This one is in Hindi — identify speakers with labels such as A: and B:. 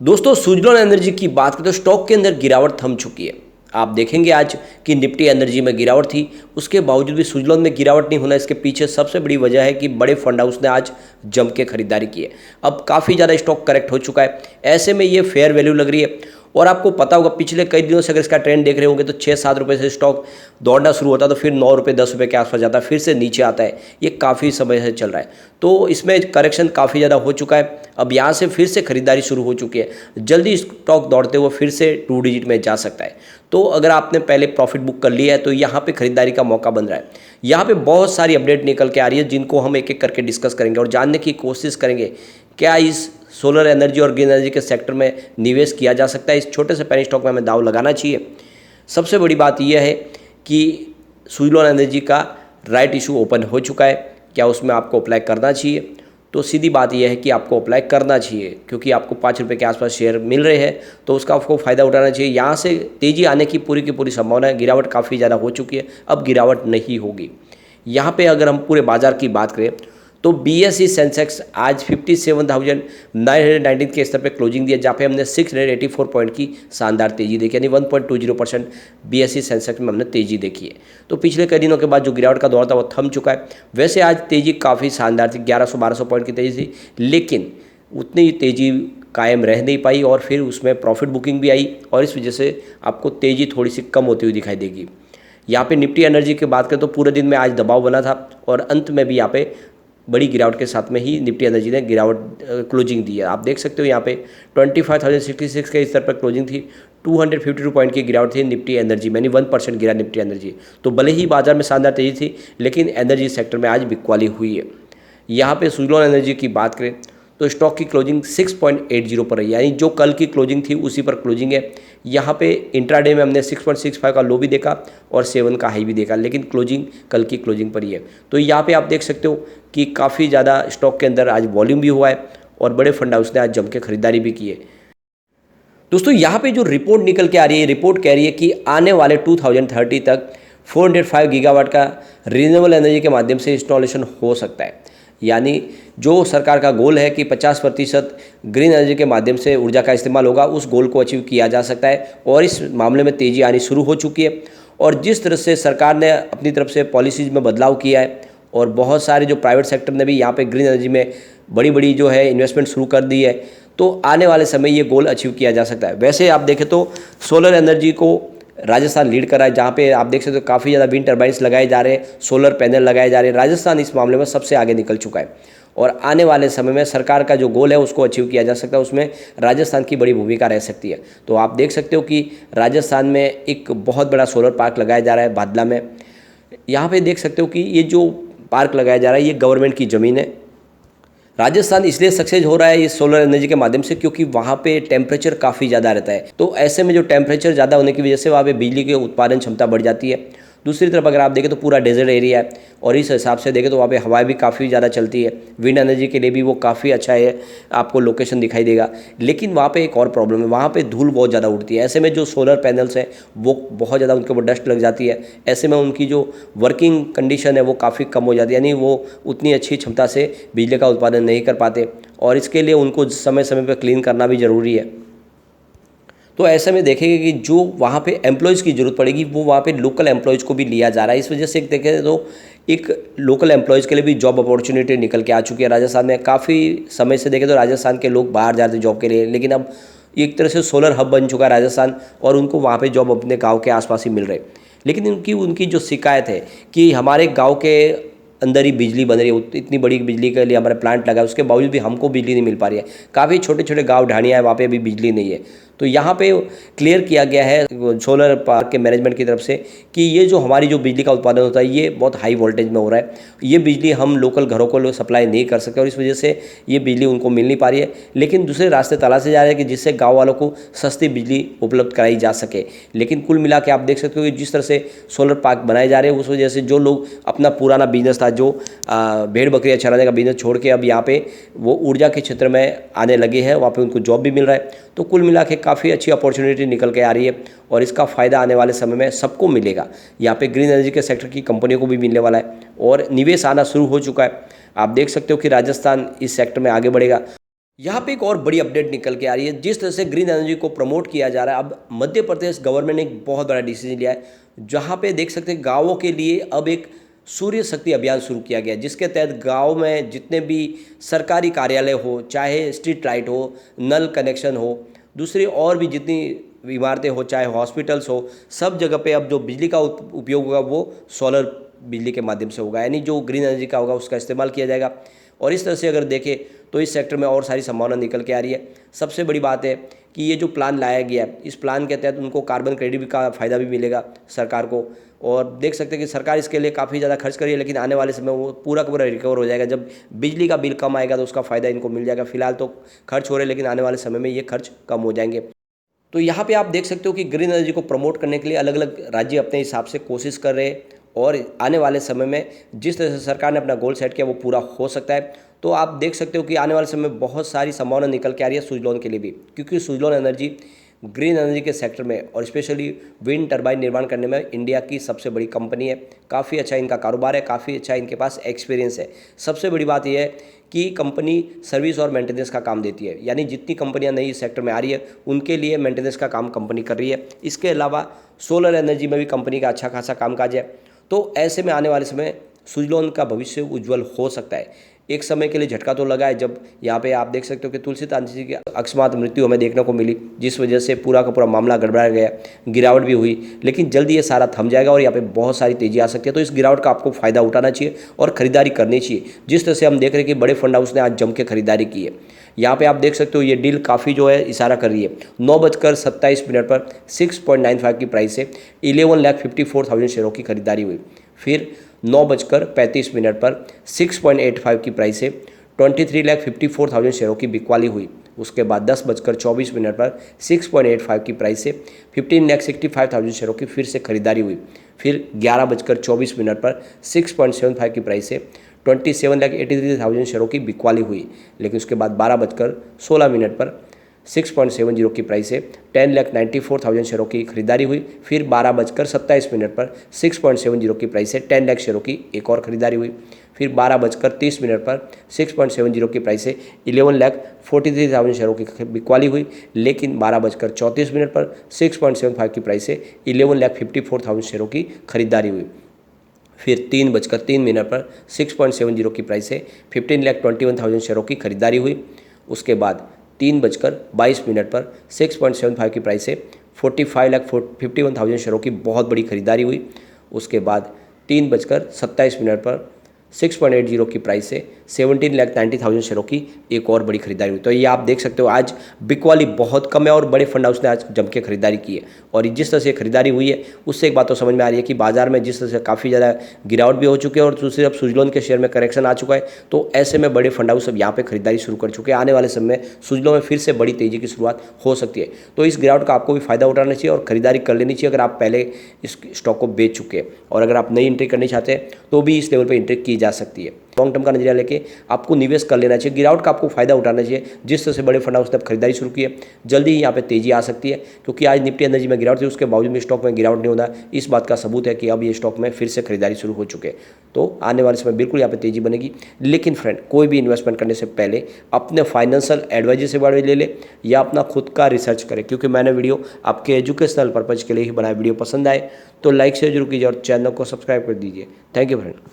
A: दोस्तों सुजलॉन एनर्जी की बात करें तो स्टॉक के अंदर गिरावट थम चुकी है। आप देखेंगे आज कि निफ्टी एनर्जी में गिरावट थी, उसके बावजूद भी सुजलॉन में गिरावट नहीं होना, इसके पीछे सबसे बड़ी वजह है कि बड़े फंड हाउस ने आज जम के खरीदारी की है। अब काफ़ी ज़्यादा स्टॉक करेक्ट हो चुका है, ऐसे में ये फेयर वैल्यू लग रही है। और आपको पता होगा पिछले कई दिनों से अगर इसका ट्रेंड देख रहे होंगे तो 6-7 रुपये से स्टॉक दौड़ना शुरू होता है, तो फिर 9 रुपये 10 रुपये के आसपास जाता है, फिर से नीचे आता है। ये काफ़ी समय से चल रहा है, तो इसमें करेक्शन काफ़ी ज़्यादा हो चुका है। अब यहाँ से फिर से खरीदारी शुरू हो चुकी है, जल्दी स्टॉक दौड़ते हुए फिर से 2 डिजिट में जा सकता है। तो अगर आपने पहले प्रॉफिट बुक कर लिया है तो यहाँ पे खरीदारी का मौका बन रहा है। यहाँ पे बहुत सारी अपडेट निकल के आ रही है जिनको हम एक एक करके डिस्कस करेंगे और जानने की कोशिश करेंगे क्या इस सोलर एनर्जी और ग्रीन एनर्जी के सेक्टर में निवेश किया जा सकता है, इस छोटे से पेनी स्टॉक में हमें दाव लगाना चाहिए। सबसे बड़ी बात यह है कि सुजलॉन एनर्जी का राइट इशू ओपन हो चुका है, क्या उसमें आपको अप्लाई करना चाहिए? तो सीधी बात यह है कि आपको अप्लाई करना चाहिए, क्योंकि आपको 5 रुपये के आसपास शेयर मिल रहे हैं, तो उसका आपको फ़ायदा उठाना चाहिए। यहाँ से तेज़ी आने की पूरी संभावना है। गिरावट काफ़ी ज़्यादा हो चुकी है, अब गिरावट नहीं होगी। यहाँ पे अगर हम पूरे बाजार की बात करें तो BSE सेंसेक्स आज 57,919 के स्तर पर क्लोजिंग दिया, जहाँ पे हमने 684 पॉइंट की शानदार तेज़ी देखी, यानी 1.20% BSE सेंसेक्स में हमने तेज़ी देखी है। तो पिछले कई दिनों के बाद जो गिरावट का दौर था वो थम चुका है। वैसे आज तेज़ी काफ़ी शानदार थी, 1100-1200 पॉइंट की तेज़ी थी, लेकिन उतनी तेज़ी कायम रह नहीं पाई और फिर उसमें प्रॉफिट बुकिंग भी आई और इस वजह से आपको तेज़ी थोड़ी सी कम होती हुई दिखाई देगी। यहाँ पे निफ्टी एनर्जी की बात करें तो पूरे दिन में आज दबाव बना था और अंत में भी यहाँ पे बड़ी गिरावट के साथ में ही निफ्टी एनर्जी ने गिरावट क्लोजिंग दी है। आप देख सकते हो यहाँ पे 25,066 के स्तर पर क्लोजिंग थी, 252 पॉइंट की गिरावट थी निफ्टी एनर्जी में, यानी 1% गिरा निफ्टी एनर्जी। तो भले ही बाजार में शानदार तेजी थी, लेकिन एनर्जी सेक्टर में आज बिकवाली हुई है। यहाँ पे सुजलॉन एनर्जी की बात करें तो स्टॉक की क्लोजिंग 6.80 पर रही, यानी जो कल की क्लोजिंग थी उसी पर क्लोजिंग है। यहाँ पे इंट्राडे में हमने 6.65 का लो भी देखा और 7 का हाई भी देखा, लेकिन क्लोजिंग कल की क्लोजिंग पर ही है। तो यहाँ पे आप देख सकते हो कि काफ़ी ज़्यादा स्टॉक के अंदर आज वॉल्यूम भी हुआ है और बड़े फंड हाउस ने आज जम के खरीदारी भी की है। दोस्तों यहाँ पे जो रिपोर्ट निकल के आ रही है, रिपोर्ट कह रही है कि आने वाले 2030 तक 405 गीगावाट का रिन्यूएबल एनर्जी के माध्यम से इंस्टॉलेशन हो सकता है। यानी जो सरकार का गोल है कि 50% ग्रीन एनर्जी के माध्यम से ऊर्जा का इस्तेमाल होगा, उस गोल को अचीव किया जा सकता है और इस मामले में तेज़ी आनी शुरू हो चुकी है। और जिस तरह से सरकार ने अपनी तरफ से पॉलिसीज़ में बदलाव किया है और बहुत सारे जो प्राइवेट सेक्टर ने भी यहाँ पे ग्रीन एनर्जी में बड़ी जो है इन्वेस्टमेंट शुरू कर दी है, तो आने वाले समय ये गोल अचीव किया जा सकता है। वैसे आप देखें तो सोलर एनर्जी को राजस्थान लीड कर रहा है, जहाँ पे आप देख सकते हो काफ़ी ज़्यादा विंड टर्बाइन्स लगाए जा रहे हैं, सोलर पैनल लगाए जा रहे हैं। राजस्थान इस मामले में सबसे आगे निकल चुका है और आने वाले समय में सरकार का जो गोल है उसको अचीव किया जा सकता है, उसमें राजस्थान की बड़ी भूमिका रह सकती है। तो आप देख सकते हो कि राजस्थान में एक बहुत बड़ा सोलर पार्क लगाया जा रहा है बादला में। यहाँ पे देख सकते हो कि ये जो पार्क लगाया जा रहा है ये गवर्नमेंट की ज़मीन है। राजस्थान इसलिए सक्सेस हो रहा है इस सोलर एनर्जी के माध्यम से क्योंकि वहाँ पे टेम्परेचर काफ़ी ज़्यादा रहता है, तो ऐसे में जो टेम्परेचर ज़्यादा होने की वजह से वहाँ पे बिजली की उत्पादन क्षमता बढ़ जाती है। दूसरी तरफ अगर आप देखें तो पूरा डेजर्ट एरिया है और इस हिसाब से देखें तो वहाँ पे हवा भी काफ़ी ज़्यादा चलती है। विंड एनर्जी के लिए भी वो काफ़ी अच्छा है, आपको लोकेशन दिखाई देगा। लेकिन वहाँ पे एक और प्रॉब्लम है, वहाँ पे धूल बहुत ज़्यादा उड़ती है। ऐसे में जो सोलर पैनल्स हैं वो बहुत ज़्यादा उनके ऊपर डस्ट लग जाती है। ऐसे में उनकी जो वर्किंग कंडीशन है वो काफ़ी कम हो जाती है, यानी वो उतनी अच्छी क्षमता से बिजली का उत्पादन नहीं कर पाते और इसके लिए उनको समय समय पर क्लीन करना भी ज़रूरी है। तो ऐसे में देखेंगे कि जो वहाँ पे एम्प्लॉयज़ की ज़रूरत पड़ेगी वो वहाँ पे लोकल एम्प्लॉयज़ को भी लिया जा रहा है। इस वजह से देखें तो एक लोकल एम्प्लॉयज़ के लिए भी जॉब अपॉर्चुनिटी निकल के आ चुकी है राजस्थान में। काफ़ी समय से देखें तो राजस्थान के लोग बाहर जाते जॉब के लिए, लेकिन अब एक तरह से सोलर हब बन चुका है राजस्थान और उनको वहाँ पर जॉब अपने गाँव के आसपास ही मिल रहे। लेकिन उनकी जो शिकायत है कि हमारे गाँव के अंदर ही बिजली बन रही है, इतनी बड़ी बिजली के लिए हमारा प्लांट लगा है, उसके बावजूद भी हमको बिजली नहीं मिल पा रही है। काफ़ी छोटे छोटे गांव ढाणियाँ हैं, वहाँ पे अभी बिजली नहीं है। तो यहाँ पे क्लियर किया गया है सोलर पार्क के मैनेजमेंट की तरफ से कि ये जो हमारी जो बिजली का उत्पादन होता है ये बहुत हाई वोल्टेज में हो रहा है, ये बिजली हम लोकल घरों को सप्लाई नहीं कर सकते और इस वजह से ये बिजली उनको मिल नहीं पा रही है। लेकिन दूसरे रास्ते तलाशे जा रहे हैं कि जिससे गाँव वालों को सस्ती बिजली उपलब्ध कराई जा सके। लेकिन कुल मिला के आप देख सकते हो कि जिस तरह से सोलर पार्क बनाए जा रहे हैं उस वजह से जो लोग अपना पुराना बिजनेस था, जो भेड़ बकरियाँ चराने का बिजनेस छोड़ के अब यहाँ पे वो ऊर्जा के क्षेत्र में आने लगे हैं, वहाँ पे उनको जॉब भी मिल रहा है। तो कुल मिला के काफ़ी अच्छी अपॉर्चुनिटी निकल के आ रही है और इसका फ़ायदा आने वाले समय में सबको मिलेगा। यहाँ पे ग्रीन एनर्जी के सेक्टर की कंपनियों को भी मिलने वाला है और निवेश आना शुरू हो चुका है। आप देख सकते हो कि राजस्थान इस सेक्टर में आगे बढ़ेगा। यहाँ पे एक और बड़ी अपडेट निकल के आ रही है। जिस तरह से ग्रीन एनर्जी को प्रमोट किया जा रहा है, अब मध्य प्रदेश गवर्नमेंट ने एक बहुत बड़ा डिसीजन लिया है, जहाँ पे देख सकते हैं गाँवों के लिए अब एक सूर्य शक्ति अभियान शुरू किया गया है, जिसके तहत गांव में जितने भी सरकारी कार्यालय हो, चाहे स्ट्रीट लाइट हो, नल कनेक्शन हो, दूसरी और भी जितनी इमारतें हो, चाहे हॉस्पिटल्स हो, सब जगह पे अब जो बिजली का उपयोग होगा वो सोलर बिजली के माध्यम से होगा, यानी जो ग्रीन एनर्जी का होगा उसका इस्तेमाल किया जाएगा। और इस तरह से अगर देखें तो इस सेक्टर में और सारी संभावना निकल के आ रही है। सबसे बड़ी बात है कि ये जो प्लान लाया गया है, इस प्लान के तहत उनको कार्बन क्रेडिट का फ़ायदा भी मिलेगा सरकार को। और देख सकते हैं कि सरकार इसके लिए काफ़ी ज़्यादा खर्च करी है, लेकिन आने वाले समय वो पूरा का पूरा रिकवर हो जाएगा। जब बिजली का बिल कम आएगा तो उसका फ़ायदा इनको मिल जाएगा। फिलहाल तो खर्च हो रहे हैं, लेकिन आने वाले समय में ये खर्च कम हो जाएंगे। तो यहाँ पे आप देख सकते हो कि ग्रीन एनर्जी को प्रमोट करने के लिए अलग अलग राज्य अपने हिसाब से कोशिश कर रहे हैं, और आने वाले समय में जिस तरह से सरकार ने अपना गोल सेट किया वो पूरा हो सकता है। तो आप देख सकते हो कि आने वाले समय में बहुत सारी संभावना निकल के आ रही है सुजलॉन के लिए भी, क्योंकि सुजलॉन एनर्जी ग्रीन एनर्जी के सेक्टर में और स्पेशली विंड टरबाइन निर्माण करने में इंडिया की सबसे बड़ी कंपनी है। काफ़ी अच्छा इनका कारोबार है, काफ़ी अच्छा इनके पास एक्सपीरियंस है। सबसे बड़ी बात यह है कि कंपनी सर्विस और मेंटेनेंस का काम देती है, यानी जितनी कंपनियां नई सेक्टर में आ रही है उनके लिए मेंटेनेंस का काम कंपनी कर रही है। इसके अलावा सोलर एनर्जी में भी कंपनी का अच्छा खासा कामकाज है। तो ऐसे में आने वाले समय सुजलॉन का भविष्य उज्जवल हो सकता है। एक समय के लिए झटका तो लगा है, जब यहाँ पे आप देख सकते हो कि तुलसीदास जी की अकस्मात मृत्यु हमें देखने को मिली, जिस वजह से पूरा का पूरा मामला गड़बड़ा गया, गिरावट भी हुई। लेकिन जल्दी ये सारा थम जाएगा और यहाँ पे बहुत सारी तेजी आ सकती है। तो इस गिरावट का आपको फ़ायदा उठाना चाहिए और ख़रीदारी करनी चाहिए। जिस तरह से हम देख रहे हैं कि बड़े फंड हाउस ने आज जम के खरीदारी की है। यहाँ पे आप देख सकते हो ये डील काफ़ी जो है इशारा कर रही है। 9:27 पर 6.95 की प्राइस से 11,54,000 शेयरों की खरीदारी हुई। फिर 9:35 पर 6.85 की प्राइस से 23,54,000 शेयरों की बिकवाली हुई। उसके बाद 10:24 पर 6.85 की प्राइस से 15,65,000 शेयरों की फिर से खरीदारी हुई। फिर 11:24 पर 6.75 की प्राइस से 27,83,000 शेयरों की बिकवाली हुई। लेकिन उसके बाद 12:16 पर 6.70 की प्राइस से 10,94,000 शेयरों की खरीदारी हुई। फिर 12:27 पर 6.70 की प्राइस से 10 लाख शेयरों की एक और खरीदारी हुई। फिर 12:30 पर 6.70 की प्राइस से 11,43,000 शेयरों की बिकवाली हुई। लेकिन 12:34 पर 6.75 की प्राइस से 11,54,000 शेयरों की खरीदारी हुई। फिर 3:03 पर 6.70 की प्राइस से 15,21,000 शेयरों की खरीदारी हुई। उसके बाद 3:22 पर 6.75 की प्राइस से 45,51,000 शेयरों की बहुत बड़ी खरीदारी हुई। उसके बाद 3:27 पर 6.80 की प्राइस से 17,90,000 शेयरों की एक और बड़ी खरीदारी हुई। तो ये आप देख सकते हो आज बिकवाली बहुत कम है और बड़े फंड हाउस ने आज जम के खरीदारी की है। और जिस तरह से खरीदारी हुई है उससे एक बात तो समझ में आ रही है कि बाजार में जिस तरह से काफ़ी ज़्यादा गिरावट भी हो चुकी है और दूसरी अब सुजलॉन के शेयर में करेक्शन आ चुका है। तो ऐसे में बड़े फंड हाउस अब यहाँ पर खरीदारी शुरू कर चुके हैं। आने वाले समय में सुजलॉन में फिर से बड़ी तेज़ी की शुरुआत हो सकती है। तो इस गिरावट का आपको भी फायदा उठाना चाहिए और खरीदारी कर लेनी चाहिए अगर आप पहले इस स्टॉक को बेच चुके हैं। और अगर आप नई एंट्री करनी चाहते हैं तो भी इस लेवल पर एंट्री की जा सकती है। लॉन्ग टर्म का नजरिया लेके आपको निवेश कर लेना चाहिए। गिरावट का आपको फायदा उठाना चाहिए। जिस तरह से बड़े फंड हाउस ने खरीदारी शुरू की है, जल्दी ही यहाँ पे तेजी आ सकती है, क्योंकि आज निफ्टी एनर्जी में गिरावट थी, उसके बावजूद भी स्टॉक में गिरावट नहीं होना, इस बात का सबूत है कि अब ये स्टॉक में फिर से खरीदारी शुरू हो चुके हैं। तो आने वाले समय बिल्कुल यहाँ पे तेजी बनेगी। लेकिन फ्रेंड, कोई भी इन्वेस्टमेंट करने से पहले अपने फाइनेंशियल एडवाइजर से बारे ले ले या अपना खुद का रिसर्च करें, क्योंकि मैंने वीडियो आपके एजुकेशनल पर्पज़ के लिए ही बनाया। वीडियो पसंद आए तो लाइक शेयर जरूर कीजिए और चैनल को सब्सक्राइब कर दीजिए। Thank you friend.